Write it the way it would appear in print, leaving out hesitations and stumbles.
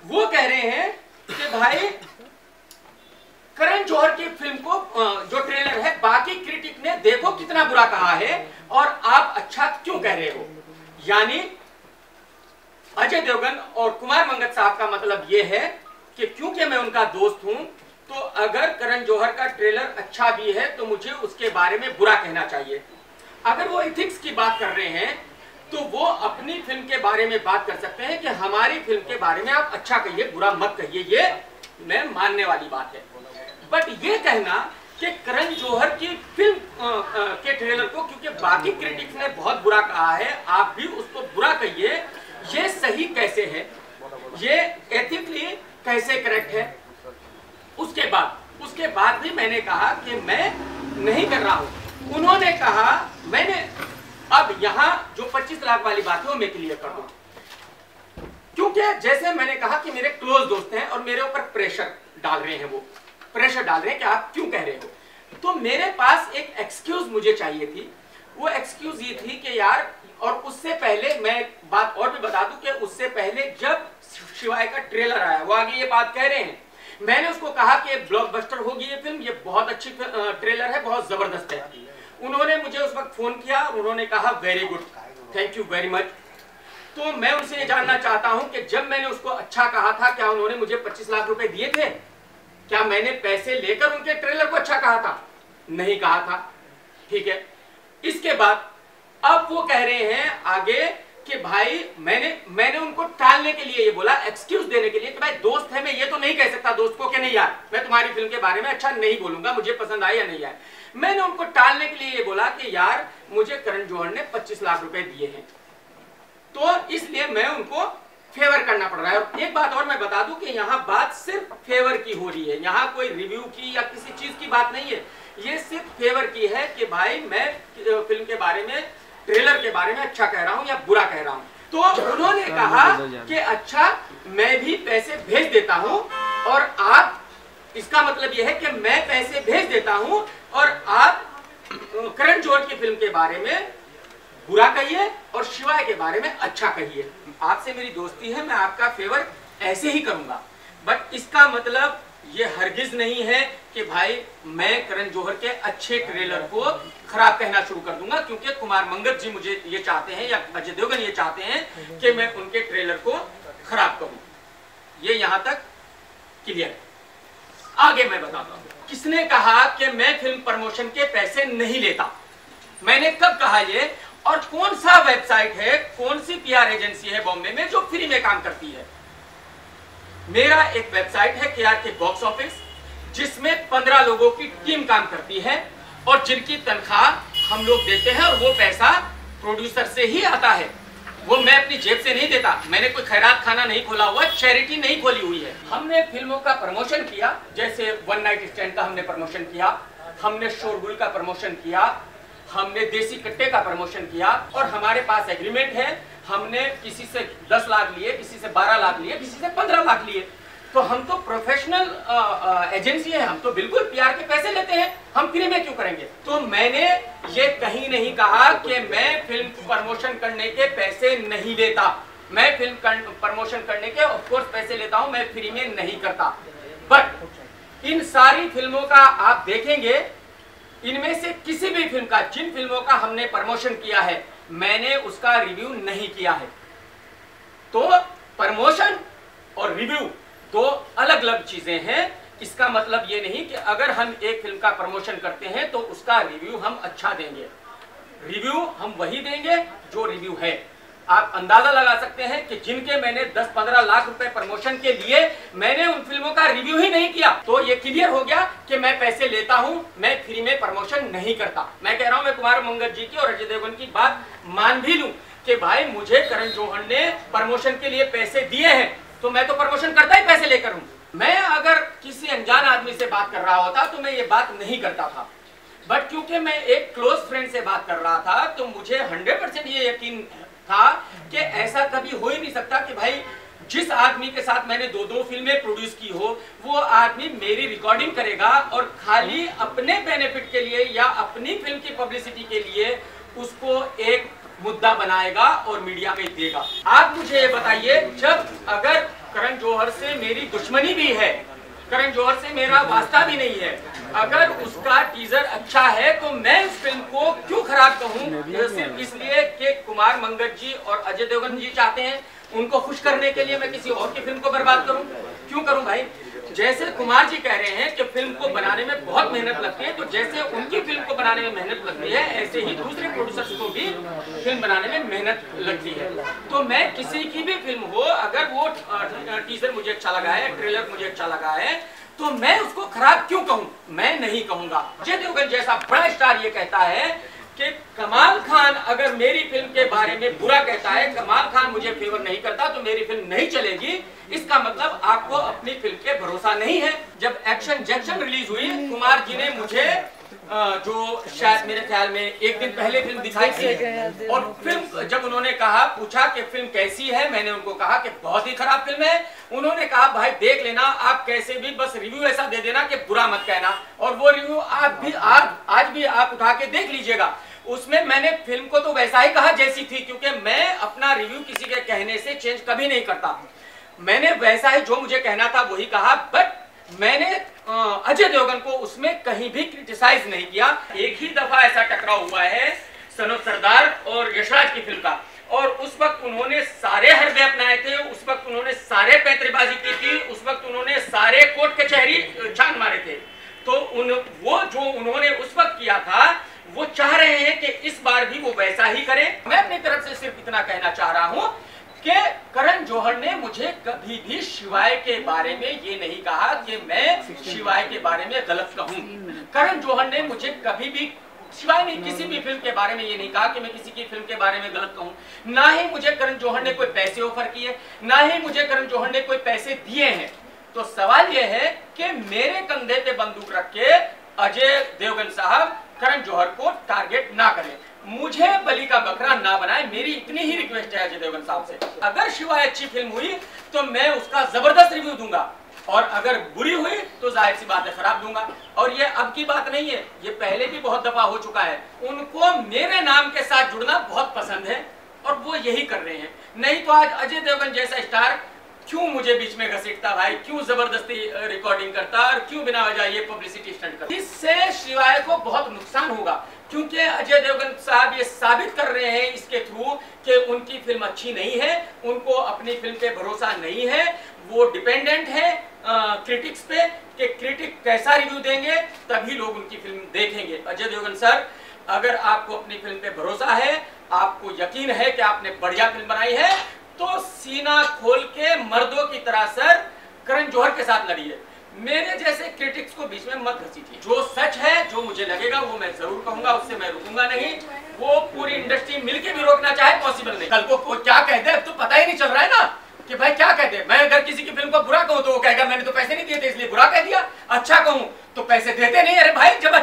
वो कह रहे हैं कि भाई करण जौहर की फिल्म को जो ट्रेलर है बाकी क्रिटिक ने देखो कितना बुरा कहा है और आप अच्छा क्यों कह रहे हो। यानी अजय देवगन और कुमार मंगत साहब का मतलब ये है कि क्योंकि मैं उनका दोस्त हूं तो अगर करण जौहर का ट्रेलर अच्छा भी है तो मुझे उसके बारे में बुरा कहना चाहिए। अगर वो एथिक्स की बात कर रहे हैं तो वो अपनी फिल्म के बारे में बात कर सकते हैं कि हमारी फिल्म के बारे में आप अच्छा कहिए बुरा मत कहिए, ये मैं मानने वाली बात है। बट ये कहना कि करण जौहर की फिल्म के ट्रेलर को क्योंकि बाकी क्रिटिक्स ने बहुत बुरा कहा है आप भी उसको बुरा कहिए, ये सही कैसे है, ये एथिकली कैसे करेक्ट है। उसके बाद भी मैंने कहा कि मैं नहीं कर रहा हूं। उन्होंने कहा मैंने अब यहां जो 25 लाख वाली बात है वो मैं क्लियर कर दूं, क्योंकि जैसे मैंने कहा कि मेरे क्लोज दोस्त हैं और मेरे ऊपर प्रेशर डाल रहे हैं, वो प्रेशर डाल रहे हैं कि आप क्यों कह रहे हो। तो मेरे पास एक एक्सक्यूज मुझे चाहिए थी। वो एक्सक्यूज ये थी कि यार, और उससे पहले मैं बात और भी बता दूं कि उससे पहले जब शिवाय का ट्रेलर आया वो आगे ये बात कह रहे हैं, मैंने उसको कहा कि ब्लॉकबस्टर होगी ये फिल्म, ये बहुत अच्छी ट्रेलर है, बहुत जबरदस्त है। उन्होंने मुझे उस वक्त फोन किया और उन्होंने कहा very good, thank you very much. तो मैं उनसे ये जानना चाहता हूं कि जब मैंने उसको अच्छा कहा था क्या उन्होंने मुझे 25 लाख रुपए दिए थे? क्या मैंने पैसे लेकर उनके ट्रेलर को अच्छा कहा था? नहीं कहा था। ठीक है, इसके बाद अब वो कह रहे हैं आगे कि भाई मैंने उनको टालने के लिए ये बोला, एक्सक्यूज देने के लिए कि भाई दोस्त है, मैं ये तो नहीं कह सकता दोस्त को कि नहीं यार मैं तुम्हारी फिल्म के बारे में अच्छा नहीं बोलूंगा, मुझे पसंद आए या नहीं आए। मैंने उनको टालने के लिए ये बोला कि यार मुझे करण जौहर ने 25 लाख रुपए दिए हैं तो इसलिए मैं उनको फेवर करना पड़ रहा है। और एक बात और मैं बता दूं कि यहाँ बात सिर्फ फेवर की हो रही है, यहाँ कोई रिव्यू की या किसी चीज की बात नहीं है, ये सिर्फ फेवर की है कि भाई मैं फिल्म के बारे में, ट्रेलर के बारे में अच्छा कह रहा हूं या बुरा कह रहा हूं। तो उन्होंने कहा कि अच्छा मैं भी पैसे भेज देता हूं और आप, इसका मतलब यह है कि मैं पैसे भेज देता हूं और आप करण जौहर की फिल्म के बारे में बुरा कहिए और शिवाय के बारे में अच्छा कहिए। आपसे मेरी दोस्ती है, मैं आपका फेवर ऐसे ही करूंगा, बट इसका मतलब ये हरगिज नहीं है कि भाई मैं करण जौहर के अच्छे ट्रेलर को खराब कहना शुरू कर दूंगा क्योंकि कुमार मंगत जी मुझे ये चाहते हैं या अजय देवगन ये चाहते हैं कि मैं उनके ट्रेलर को खराब करूं। ये यहां तक क्लियर है। आगे मैं बताता हूं किसने कहा कि मैं फिल्म प्रमोशन के पैसे नहीं लेता, मैंने कब कहा ये, और कौन सा वेबसाइट है, कौन सी पीआर एजेंसी है बॉम्बे में जो फ्री में काम करती है। मेरा एक वेबसाइट है KRK बॉक्स ऑफिस, जिसमें 15 लोगों की टीम काम करती है और जिनकी तनख्वाह हम लोग देते हैं और वो पैसा प्रोड्यूसर से ही आता है, वो मैं अपनी जेब से नहीं देता। मैंने कोई खैरात खाना नहीं खोला हुआ, चैरिटी नहीं खोली हुई है। हमने फिल्मों का प्रमोशन किया, जैसे वन नाइट स्टैंड का हमने प्रमोशन किया, हमने शोरगुल का प्रमोशन किया, हमने देसी कट्टे का प्रमोशन किया और हमारे पास एग्रीमेंट है। हमने किसी से 10 लाख लिए, किसी से 12 लाख लिए, किसी से 15 लाख लिए। तो हम तो प्रोफेशनल एजेंसी है, हम तो बिल्कुल पीआर के पैसे लेते हैं, हम फ्री में क्यों करेंगे। तो मैंने ये कहीं नहीं कहा कि मैं फिल्म प्रमोशन करने के पैसे नहीं लेता। मैं फिल्म प्रमोशन करने के ऑफकोर्स पैसे लेता हूं, मैं फ्री में नहीं करता। बट इन सारी फिल्मों का आप देखेंगे, इनमें से किसी भी फिल्म का, जिन फिल्मों का हमने प्रमोशन किया है, मैंने उसका रिव्यू नहीं किया है। तो प्रमोशन और रिव्यू दो अलग अलग चीजें हैं। इसका मतलब ये नहीं कि अगर हम एक फिल्म का प्रमोशन करते हैं तो उसका रिव्यू हम अच्छा देंगे। रिव्यू हम वही देंगे जो रिव्यू है। आप अंदाजा लगा सकते हैं कि जिनके मैंने 10-15 लाख रुपए प्रमोशन के लिए, मैंने उन फिल्मों का रिव्यू ही नहीं किया। तो ये क्लियर हो गया कि मैं पैसे लेता हूं, मैं फ्री में प्रमोशन नहीं करता। मैं कह रहा हूं, मैं कुमार मंगत जी की और अजय देवगन की बात मान भी लूं कि भाई मुझे करण जौहर ने प्रमोशन के लिए पैसे दिए हैं तो मैं तो प्रमोशन करता ही पैसे लेकर हूं। मैं अगर किसी अनजान आदमी से बात कर रहा होता तो मैं ये बात नहीं करता था, बट क्योंकि मैं एक क्लोज फ्रेंड से बात कर रहा था तो मुझे 100% ये यकीन था कि ऐसा कभी हो ही नहीं सकता कि भाई जिस आदमी के साथ मैंने 2-2 फिल्में प्रोड्यूस की हो, वो आदमी मेरी रिकॉर्डिंग करेगा और खाली अपने बेनिफिट के लिए या अपनी फिल्म की पब्लिसिटी के लिए उसको एक मुद्दा बनाएगा और मीडिया में देगा। आप मुझे ये बताइए, जब अगर करण जौहर से मेरी दुश्मनी भी है, करण जौहर से मेरा वास्ता भी नहीं है। अगर उसका टीजर अच्छा है तो मैं उस फिल्म को क्यों खराब कहूँ, सिर्फ इसलिए कि कुमार मंगल जी और अजय देवगन जी चाहते हैं, उनको खुश करने के लिए मैं किसी और की फिल्म को बर्बाद करूं? क्यों करूं भाई? जैसे कुमार जी कह रहे हैं कि फिल्म को बनाने में बहुत मेहनत लगती है, तो जैसे उनकी फिल्म को बनाने में मेहनत लगती है, ऐसे ही दूसरे प्रोड्यूसर्स को भी फिल्म बनाने में मेहनत लगती है। तो मैं किसी की भी फिल्म हो, अगर वो टीजर मुझे अच्छा लगा है, ट्रेलर मुझे अच्छा लगा है, तो मैं उसको खराब क्यों कहूं? मैं नहीं कहूंगा। अजय देवगन जैसा बड़ा स्टार ये कहता है कि कमाल खान अगर मेरी फिल्म के बारे में बुरा कहता है, कमाल खान मुझे फेवर नहीं करता, तो मेरी फिल्म नहीं चलेगी। इसका मतलब आपको अपनी फिल्म पे भरोसा नहीं है। जब एक्शन जंक्शन रिलीज हुई, कुमार जी ने मुझे जो शायद मेरे ख्याल में एक दिन पहले फिल्म दिखाई थी, और फिल्म जब उन्होंने कहा, पूछा कि फिल्म कैसी है, मैंने उनको कहा कि बहुत ही खराब फिल्म है। उन्होंने कहा भाई देख लेना, आप कैसे भी बस रिव्यू ऐसा दे देना कि बुरा मत कहना, और वो रिव्यू आप भी आज भी आप उठा के देख लीजिएगा। उसमें मैंने फिल्म को तो वैसा ही कहा जैसी थी, क्योंकि मैं अपना रिव्यू किसी के कहने से चेंज कभी नहीं करता। मैंने वैसा ही जो मुझे कहना था वही कहा, बट मैंने अजय देवगन को उसमें कहीं भी क्रिटिसाइज नहीं किया। एक ही दफा ऐसा टकराव हुआ है सन ऑफ सरदार और यशराज की फिल्म का, और उस वक्त उन्होंने सारे हरबे अपनाए थे, उस वक्त उन्होंने सारे पैंतरेबाजी की थी, उस वक्त उन्होंने सारे कोर्ट कचहरी छान मारे थे। तो वो जो उन्होंने उस वक्त किया था, वो चाह रहे हैं कि इस बार भी वो वैसा ही करें। मैं अपनी तरफ से सिर्फ इतना कहना चाह रहा हूं कि करण जौहर ने मुझे कभी भी शिवाय के बारे में ये नहीं कहा कि मैं शिवाय के बारे में गलत कहूं। करण जौहर ने मुझे कभी भी शिवाय ने किसी भी फिल्म के बारे में ये नहीं कहा कि मैं किसी की फिल्म के बारे में गलत कहूं। ना ही मुझे करण जौहर ने कोई पैसे ऑफर किए, ना ही मुझे करण जौहर ने कोई पैसे दिए हैं। तो सवाल यह है कि मेरे कंधे पे बंदूक रख के अजय देवगन साहब करण जौहर को टारगेट ना करें, मुझे बलि का बकरा ना बनाए। मेरी इतनी ही रिक्वेस्ट है अजय देवगन साहब से। अगर शिवाय अच्छी फिल्म हुई तो मैं उसका जबरदस्त रिव्यू दूंगा, और अगर बुरी हुई तो जाहिर सी बात है खराब दूंगा। और ये अब की बात नहीं है, ये पहले भी बहुत दफा हो चुका है। उनको मेरे नाम के साथ जुड़ना बहुत पसंद है और वो यही कर रहे हैं। नहीं तो आज अजय देवगन जैसा स्टार क्यों मुझे बीच में घसीटता भाई, क्यों जबरदस्ती रिकॉर्डिंग करता, और क्यों बिना वजह ये पब्लिसिटी स्टंट करता। इससे शिवाय को बहुत नुकसान होगा, क्योंकि अजय देवगन साहब ये साबित कर रहे हैं इसके थ्रू कि उनकी फिल्म अच्छी नहीं है, उनको अपनी फिल्म पे भरोसा नहीं है। वो डिपेंडेंट है क्रिटिक्स पे कि क्रिटिक कैसा रिव्यू देंगे तभी लोग उनकी फिल्म देखेंगे। अजय देवगन सर, अगर आपको अपनी फिल्म पे भरोसा है, आपको यकीन है कि आपने बढ़िया फिल्म बनाई है, तो सीना खोल के मर्दों की तरह सर करण जौहर के साथ लड़िए। मेरे जैसे क्रिटिक्स को बीच में मत घसीटिए। जो सच है, जो मुझे लगेगा वो मैं जरूर कहूंगा, उससे मैं रुकूंगा नहीं। वो पूरी इंडस्ट्री मिलके भी रोकना चाहे पॉसिबल नहीं। कल को क्या कह दे अब तो पता ही नहीं चल रहा है ना कि भाई क्या कह दे। मैं अगर किसी की फिल्म को बुरा कहूं तो वो कहेगा मैंने तो पैसे नहीं दिए थे इसलिए बुरा कह दिया, अच्छा कहूं तो पैसे देते नहीं। अरे भाई जब